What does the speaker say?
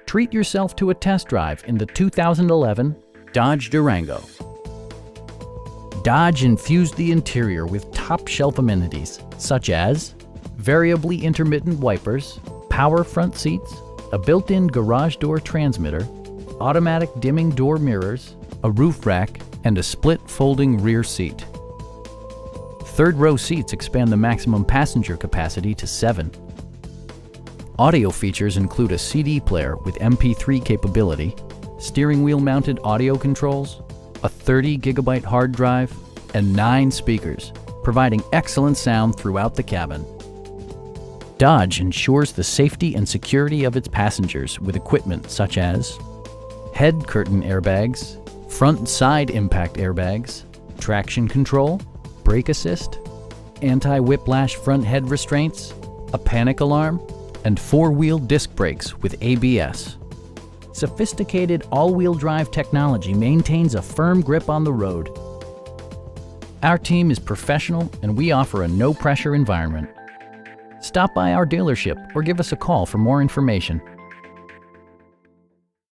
Treat yourself to a test drive in the 2011 Dodge Durango. Dodge infused the interior with top-shelf amenities such as variably intermittent wipers, power front seats, a built-in garage door transmitter, automatic dimming door mirrors, a roof rack, and a split folding rear seat. Third-row seats expand the maximum passenger capacity to 7. Audio features include a CD player with MP3 capability, steering wheel mounted audio controls, a 30-gigabyte hard drive, and 9 speakers, providing excellent sound throughout the cabin. Dodge ensures the safety and security of its passengers with equipment such as head curtain airbags, front and side impact airbags, traction control, brake assist, anti-whiplash front head restraints, a panic alarm, and 4-wheel disc brakes with ABS. Sophisticated all-wheel drive technology maintains a firm grip on the road. Our team is professional and we offer a no-pressure environment. Stop by our dealership or give us a call for more information.